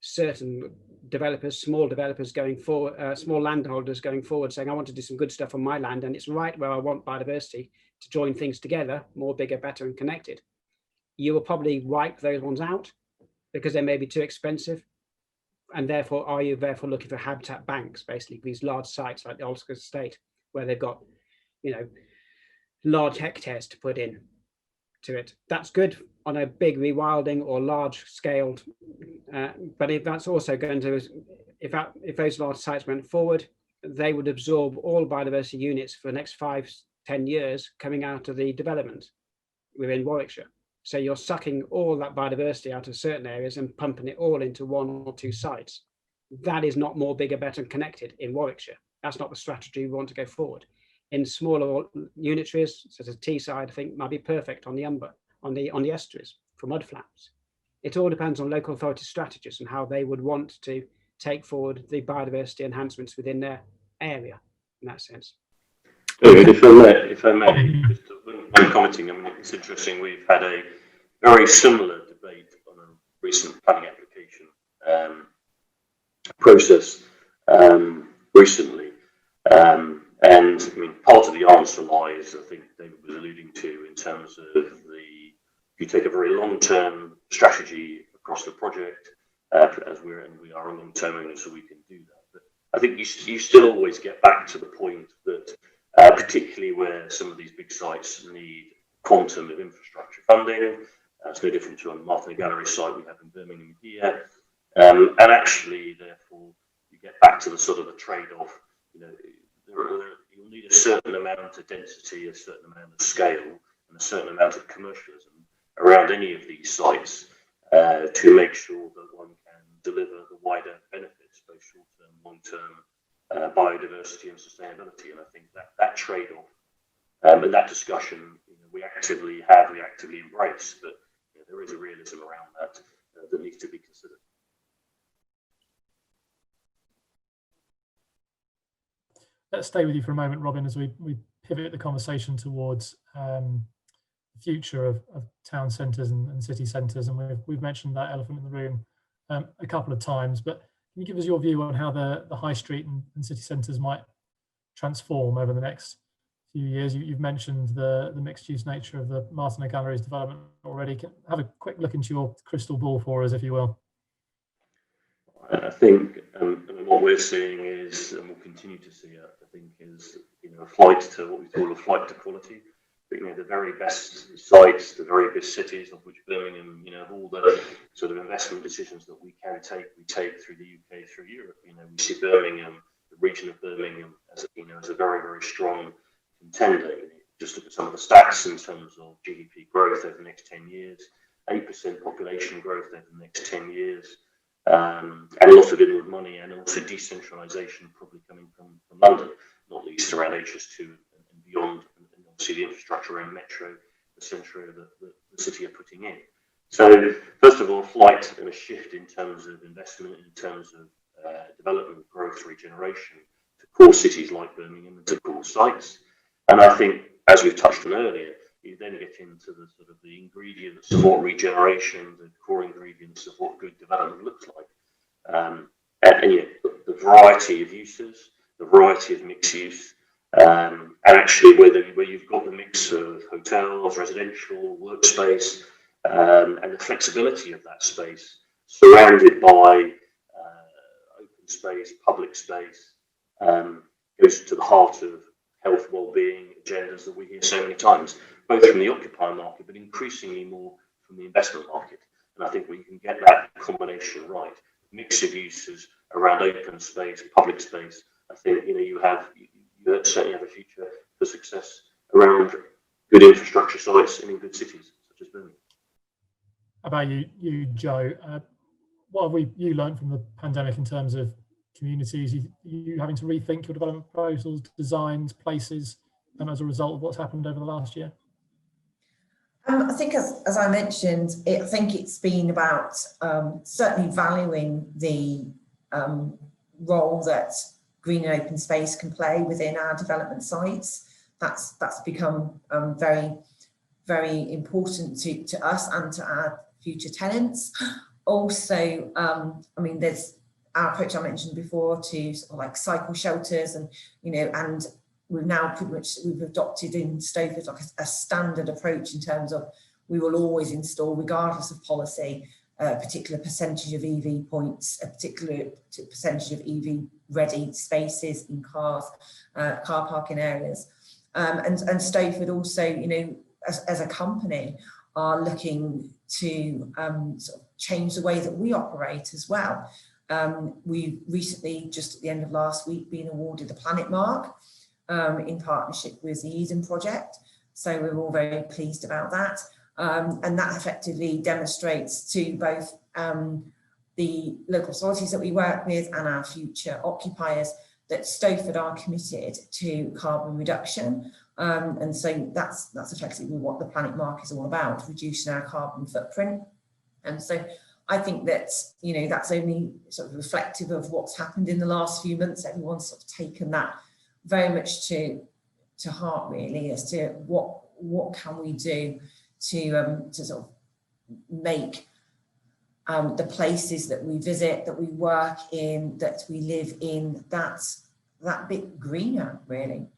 certain developers, small developers going forward, small landholders going forward, saying, I want to do some good stuff on my land, and it's right where I want biodiversity to join things together, more, bigger, better, and connected? You will probably wipe those ones out because they may be too expensive. And therefore, are you therefore looking for habitat banks, basically these large sites like the Allscott Estate, where they've got, large hectares to put in to it? That's good on a big rewilding or large scaled, but if that's also going to, if those large sites went forward, they would absorb all biodiversity units for the next 5-10 years coming out of the development within Warwickshire. So you're sucking all that biodiversity out of certain areas and pumping it all into 1 or 2 sites. That is not more, bigger, better, and connected in Warwickshire. That's not the strategy we want to go forward. In smaller unitaries, such as Teesside, I think might be perfect on the Humber, on the estuaries for mudflats. It all depends on local authority strategies and how they would want to take forward the biodiversity enhancements within their area in that sense. David, if I may, just one commenting. I mean, it's interesting. We've had a very similar debate on a recent planning application process recently, and I mean, part of the answer lies, I think David was alluding to, in terms of if you take a very long-term strategy across the project, as we are a long-term owner, so we can do that. But I think you still always get back to the point that, particularly where some of these big sites need quantum of infrastructure funding, it's no different to a Martin Gallery site we have in Birmingham here, and actually, therefore, you get back to the sort of the trade-off. You'll need a certain amount of density, a certain amount of scale, and a certain amount of commercialism around any of these sites to make sure that one can deliver the wider benefits, both short-term, long-term, biodiversity and sustainability. And I think that trade-off and that discussion, we actively embrace, but there is a realism around that that needs to be considered. Let's stay with you for a moment, Robin, as we pivot the conversation towards the future of town centres and city centres. And we've mentioned that elephant in the room a couple of times, but can you give us your view on how the high street and city centres might transform over the next few years? You've mentioned the mixed-use nature of the Martin Gallery's development already. Have a quick look into your crystal ball for us, if you will. I think what we're seeing is, and we'll continue to see it, I think, is a flight to what we call a flight to quality. the very best sites, the very best cities, of which Birmingham, all the sort of investment decisions that we take through the UK, through Europe. We see Birmingham, the region of Birmingham, as a very, very strong contender. Just look at some of the stats in terms of GDP growth over the next 10 years, 8% population growth over the next 10 years, and a lot of inward money, and also decentralisation probably coming from London, not least around HS2 and beyond, and obviously the infrastructure around Metro, the centre that the city are putting in. So first of all, a flight and a shift in terms of investment, in terms of development, growth, regeneration to core cities like Birmingham and to core sites. And I think, as we've touched on earlier, you then get into the sort of the ingredients of what regeneration, the core ingredients of what good development looks like. And the variety of uses, the variety of mixed use, and actually where you've got the mix of hotels, residential, workspace, and the flexibility of that space, surrounded by open space, public space, goes to the heart of health, well-being agendas that we hear so many times, both from the occupier market, but increasingly more from the investment market. And I think we can get that combination right, mix of uses around open space, public space. I think you certainly have a future for success around good infrastructure sites and in good cities such as Birmingham. How about you, Joe? What have you learned from the pandemic in terms of communities? You having to rethink your development proposals, designs, places, and as a result of what's happened over the last year? I think, as I mentioned, I think it's been about certainly valuing the role that green and open space can play within our development sites. That's become very, very important to us and to our future tenants. Also, there's our approach I mentioned before to sort of like cycle shelters, and and we've now we've adopted in Stoford like a standard approach in terms of we will always install, regardless of policy, a particular percentage of EV points, a particular percentage of EV ready spaces in cars, car parking areas, and Stoford also, as a company, are looking to sort of change the way that we operate as well. We recently, just at the end of last week, been awarded the Planet Mark in partnership with the Eden Project. So we're all very pleased about that. And that effectively demonstrates to both the local authorities that we work with and our future occupiers that Stoford are committed to carbon reduction. And so that's effectively what the Planet Mark is all about, reducing our carbon footprint. And so I think that, that's only sort of reflective of what's happened in the last few months. Everyone's sort of taken that very much to heart, really, as to what can we do to sort of make the places that we visit, that we work in, that we live in, that bit greener, really.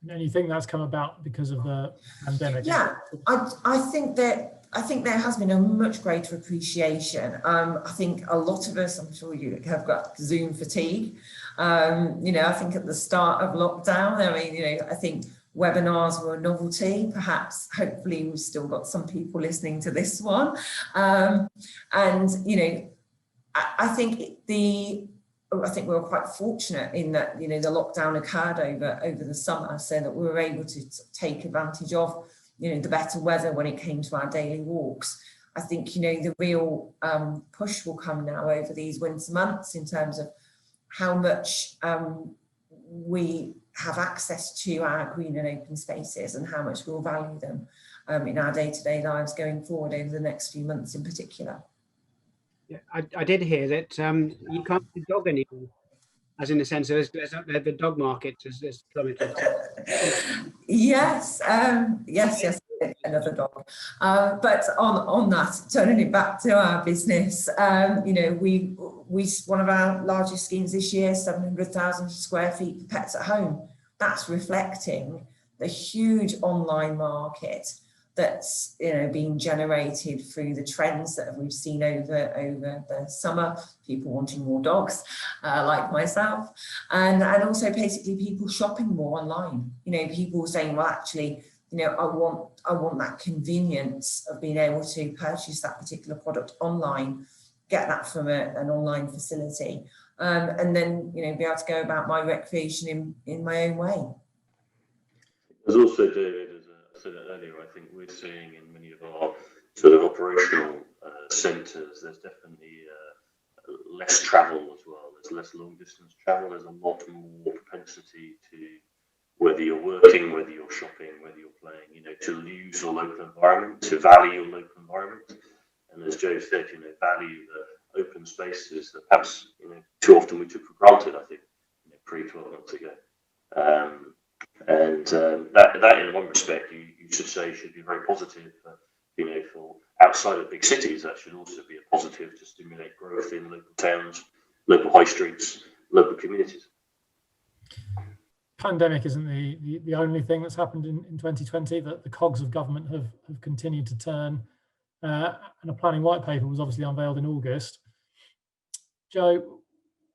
And you think that's come about because of the pandemic? Yeah, I think there has been a much greater appreciation. I think a lot of us, I'm sure you have got Zoom fatigue. I think at the start of lockdown, I think webinars were a novelty. Perhaps, hopefully, we've still got some people listening to this one. I think we were quite fortunate in that, the lockdown occurred over the summer, so that we were able to take advantage of, the better weather when it came to our daily walks. I think, the real push will come now over these winter months in terms of how much we have access to our green and open spaces and how much we'll value them in our day-to-day lives going forward over the next few months in particular. Yeah, I did hear that you can't see dog anymore, as in the sense of the dog market has plummeted. Yes, another dog. But on that, turning it back to our business, we one of our largest schemes this year, 700,000 square feet for pets at home. That's reflecting the huge online market that's being generated through the trends that we've seen over the summer, people wanting more dogs, like myself, and also basically people shopping more online. People saying, well, actually, I want that convenience of being able to purchase that particular product online, get that from an online facility, and then be able to go about my recreation in my own way. There's also, David, as I said earlier, I think we're seeing in many of our sort of operational centres, there's definitely less travel as well. There's less long distance travel. There's a lot more propensity to, whether you're working, whether you're shopping, whether you're playing, to use your local environment, to value your local environment. And as Joe said, value the open spaces that perhaps, too often we took for granted, I think, pre-12 months ago. That in one respect, you should say should be very positive. For outside of big cities, that should also be a positive to stimulate growth in local towns, local high streets, local communities. Pandemic isn't the only thing that's happened in 2020. That the cogs of government have continued to turn, and a planning white paper was obviously unveiled in August. Joe,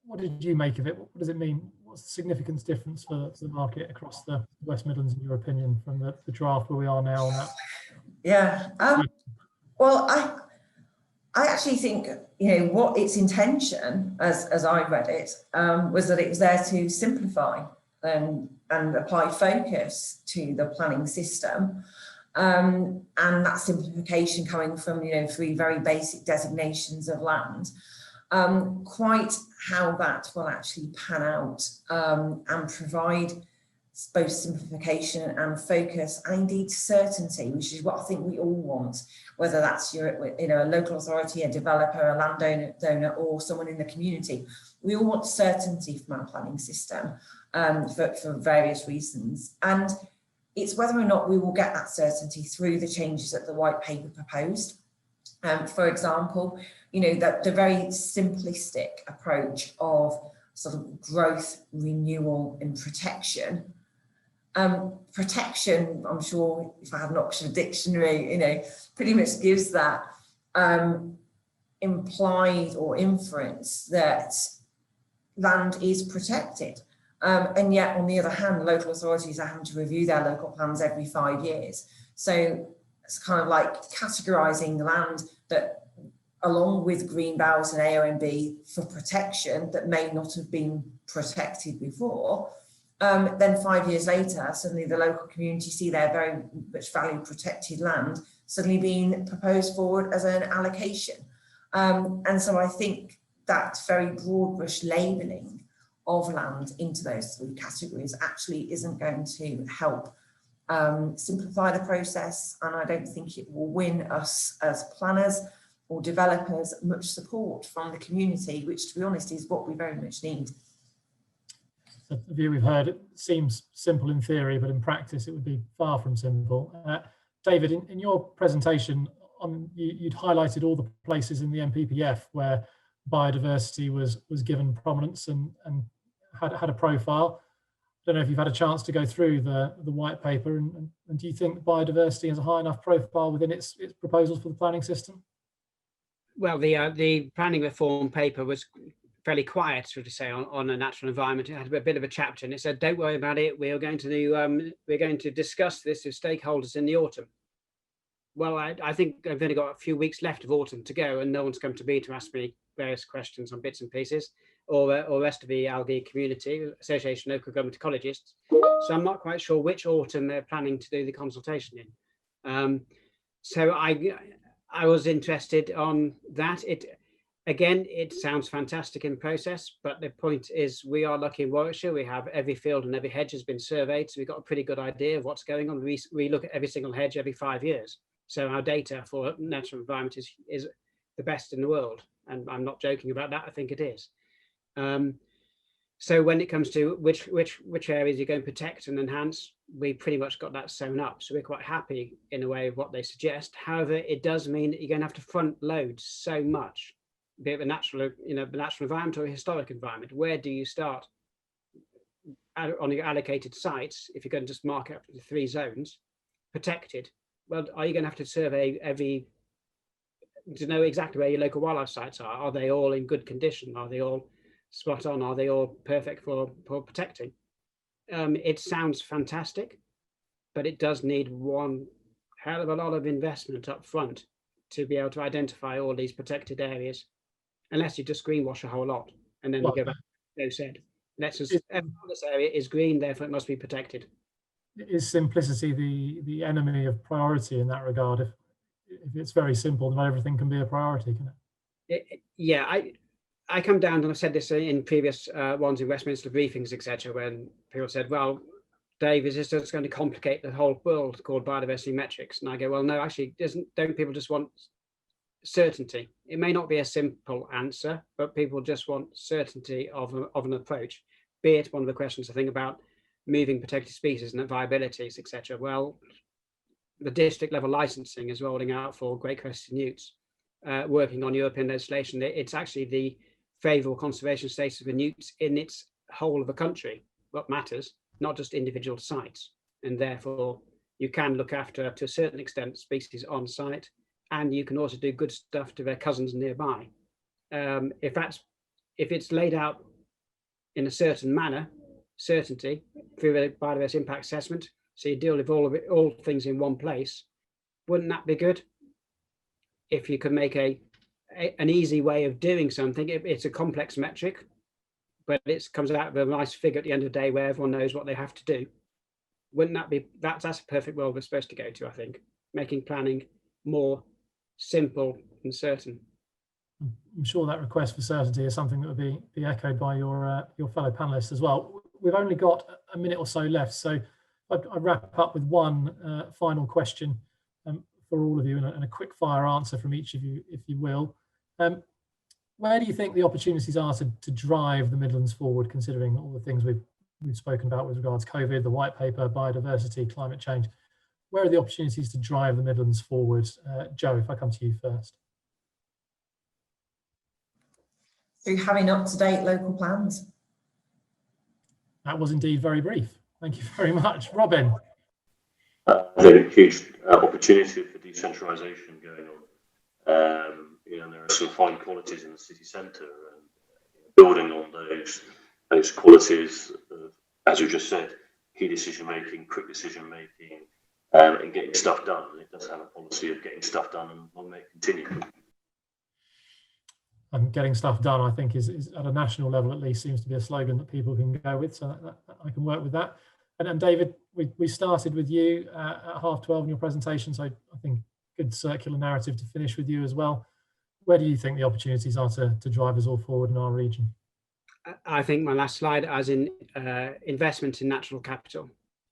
what did you make of it? What does it mean? What's the significance difference for the market across the West Midlands, in your opinion, from the draft where we are now on that? Yeah. Well, I actually think, what its intention, as I read it, was that it was there to simplify and apply focus to the planning system. And that simplification coming from, 3 very basic designations of land. Quite how that will actually pan out and provide both simplification and focus, and indeed certainty, which is what I think we all want, whether that's a local authority, a developer, a landowner, or someone in the community. We all want certainty from our planning system for various reasons. And it's whether or not we will get that certainty through the changes that the white paper proposed. For example, that the very simplistic approach of sort of growth, renewal, and protection. Protection, I'm sure if I had an Oxford dictionary, pretty much gives that implied or inference that land is protected. And yet, on the other hand, local authorities are having to review their local plans every 5 years. So it's kind of like categorising land that, along with green belts and AONB for protection that may not have been protected before. Then 5 years later, suddenly the local community see their very much valued protected land suddenly being proposed forward as an allocation. And so I think that very broad brush labelling of land into those 3 categories actually isn't going to help simplify the process, and I don't think it will win us as planners or developers much support from the community, which, to be honest, is what we very much need. The view we've heard, it seems simple in theory, but in practice it would be far from simple. David, in your presentation, you'd highlighted all the places in the MPPF where biodiversity was given prominence and had a profile. I don't know if you've had a chance to go through the white paper, and do you think biodiversity has a high enough profile within its proposals for the planning system? Well, the planning reform paper was fairly quiet, so to say, on a natural environment. It had a bit of a chapter, and it said, "Don't worry about it. We're going to discuss this with stakeholders in the autumn." Well, I think I've only got a few weeks left of autumn to go, and no one's come to me to ask me various questions on bits and pieces, or rest of the algae community, Association of Local Government Ecologists. So I'm not quite sure which autumn they're planning to do the consultation in. So I was interested on that. It sounds fantastic in process, but the point is we are lucky in Warwickshire. We have every field and every hedge has been surveyed, so we've got a pretty good idea of what's going on. We look at every single hedge every 5 years. So our data for natural environment is the best in the world. And I'm not joking about that, I think it is. So when it comes to which areas you're going to protect and enhance, we pretty much got that sewn up. So we're quite happy in a way of what they suggest. However, it does mean that you're going to have to front load so much, be it the natural environment or a historic environment. Where do you start on your allocated sites if you're going to just mark up the 3 zones, protected, Well, are you going to have to survey to know exactly where your local wildlife sites are? Are they all in good condition? Are they all spot on? Are they all perfect for protecting? It sounds fantastic, but it does need one hell of a lot of investment up front to be able to identify all these protected areas, unless you just greenwash a whole lot and then you go back to Joe said, let's just, this area is green, therefore it must be protected. Is simplicity the enemy of priority in that regard? If it's very simple, then not everything can be a priority, can it? Yeah, I come down, and I've said this in previous ones in Westminster briefings, etc., when people said, well, Dave, is this just going to complicate the whole world called biodiversity metrics? And I go, well, no, actually, don't people just want certainty? It may not be a simple answer, but people just want certainty of an approach, be it one of the questions I think about moving protected species and viabilities, etc. Well, the district level licensing is rolling out for great crested newts, working on European legislation. It's actually the favourable conservation status of the newts in its whole of the country what matters, not just individual sites. And therefore, you can look after, to a certain extent, species on site, and you can also do good stuff to their cousins nearby. If it's laid out in a certain manner, certainty through a biodiversity impact assessment, so you deal with all things in one place, wouldn't that be good? If you could make an easy way of doing something, it's a complex metric, but it comes out with a nice figure at the end of the day where everyone knows what they have to do. Wouldn't that be, that's a perfect world we're supposed to go to, I think, making planning more simple and certain. I'm sure that request for certainty is something that would be echoed by your fellow panelists as well. We've only got a minute or so left, so I'd wrap up with one final question for all of you, and a quick fire answer from each of you, if you will. Where do you think the opportunities are to drive the Midlands forward, considering all the things we've spoken about with regards to COVID, the white paper, biodiversity, climate change? Where are the opportunities to drive the Midlands forward? Joe, if I come to you first. Through having up-to-date local plans. That was indeed very brief. Thank you very much. Robin. There's a huge opportunity for decentralisation going on. There are some fine qualities in the city centre, and building on those qualities, as you just said, key decision making, quick decision making, and getting stuff done. And it does have a policy of getting stuff done, and long may it continue. And getting stuff done, I think, is at a national level at least, seems to be a slogan that people can go with. So that I can work with that. And David, we started with you at 12:30 in your presentation, so I think good circular narrative to finish with you as well. Where do you think the opportunities are to drive us all forward in our region? I think my last slide, as in investment in natural capital.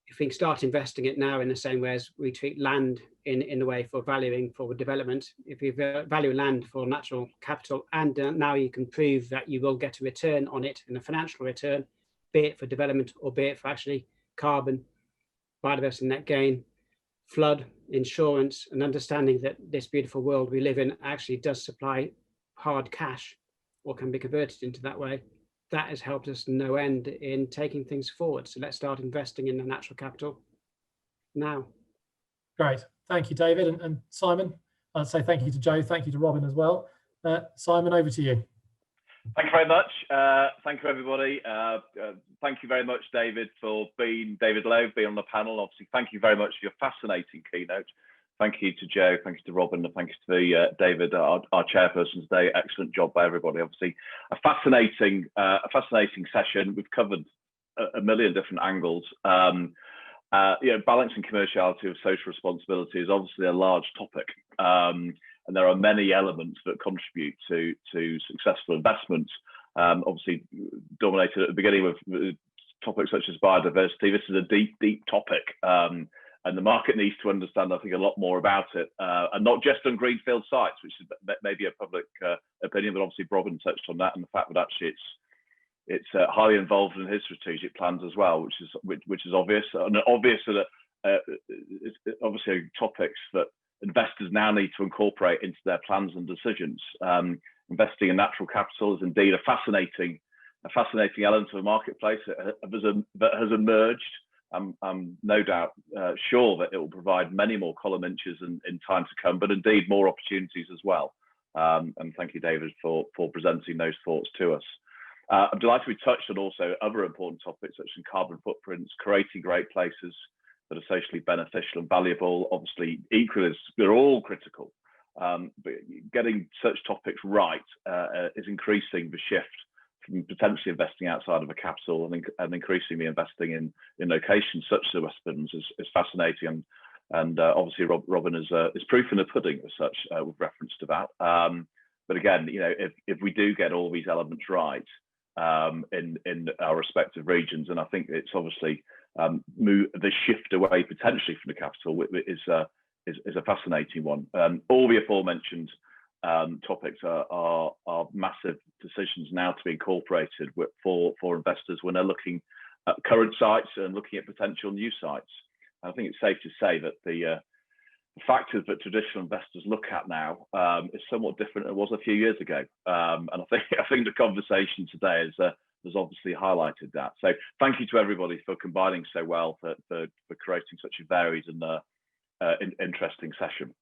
If we can start investing it now in the same way as we treat land in the way for valuing for development, if you value land for natural capital, and now you can prove that you will get a return on it in a financial return, be it for development or be it for actually carbon, biodiversity net gain, flood, insurance, and understanding that this beautiful world we live in actually does supply hard cash or can be converted into that way. That has helped us no end in taking things forward. So let's start investing in the natural capital now. Great. Thank you, David. And Simon, I'd say thank you to Joe. Thank you to Robin as well. Simon, over to you. Thank you very much. Thank you, everybody. Thank you very much, David, for being on the panel. Obviously, thank you very much for your fascinating keynote. Thank you to Joe, thank you to Robin, and thank you to David, our chairperson today. Excellent job by everybody. Obviously, a fascinating session. We've covered a million different angles. Balancing commerciality with social responsibility is obviously a large topic. And there are many elements that contribute to successful investments. Obviously, dominated at the beginning with topics such as biodiversity. This is a deep topic, and the market needs to understand, I think, a lot more about it, and not just on greenfield sites, which is maybe a public opinion, but obviously Robin touched on that, and the fact that actually it's highly involved in his strategic plans as well, which is obvious, and obvious that obviously topics that investors now need to incorporate into their plans and decisions. Investing in natural capital is indeed a fascinating element of the marketplace that has emerged I'm no doubt sure that it will provide many more column inches in time to come, but indeed more opportunities as well. And thank you, David, for presenting those thoughts to us. I'm delighted we touched on also other important topics such as carbon footprints, creating great places that are socially beneficial and valuable. Obviously, equally, they're all critical, but getting such topics right is increasing the shift from potentially investing outside of a capital and increasingly investing in locations such as the West Midlands is fascinating. And obviously, Robin is proof in the pudding as such with reference to that. But again, if we do get all these elements right in our respective regions, and I think it's obviously the shift away potentially from the capital is a fascinating one. All the aforementioned topics are massive decisions now to be incorporated for investors when they're looking at current sites and looking at potential new sites. I think it's safe to say that the factors that traditional investors look at now is somewhat different than it was a few years ago. And I think the conversation today has obviously highlighted that. So thank you to everybody for combining so well for creating such a varied and interesting session.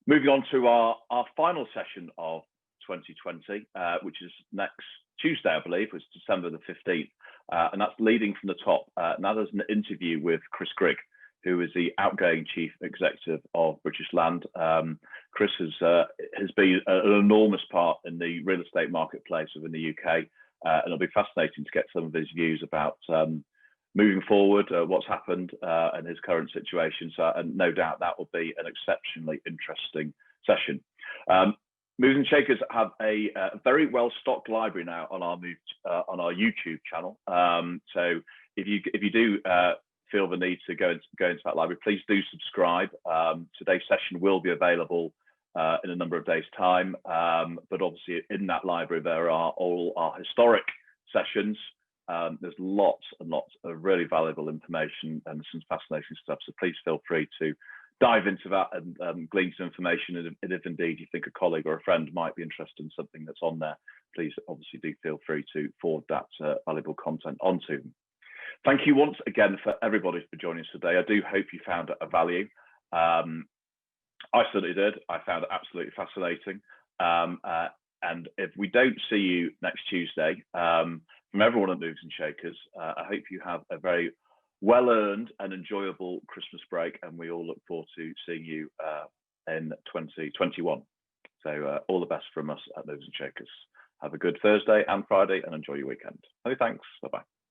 Moving on to our final session of 2020, which is next Tuesday, I believe, which is December the 15th. And that's Leading from the Top. And that is an interview with Chris Grigg, who is the outgoing Chief Executive of British Land. Chris has been an enormous part in the real estate marketplace within the UK. And it'll be fascinating to get some of his views about moving forward, what's happened and his current situation. And no doubt that will be an exceptionally interesting session. Movers and Shakers have a very well-stocked library now on our YouTube channel. So if you do feel the need to go into that library, please do subscribe. Today's session will be available in a number of days' time. But obviously in that library, there are all our historic sessions. There's lots and lots of really valuable information and some fascinating stuff. So please feel free to dive into that and glean some information. And if indeed you think a colleague or a friend might be interested in something that's on there, please obviously do feel free to forward that valuable content onto them. Thank you once again for everybody for joining us today. I do hope you found it of value. I certainly did. I found it absolutely fascinating. And if we don't see you next Tuesday, from everyone at Movers and Shakers, I hope you have a very well-earned and enjoyable Christmas break, and we all look forward to seeing you in 2021. So all the best from us at Movers and Shakers. Have a good Thursday and Friday, and enjoy your weekend. Many thanks. Bye-bye.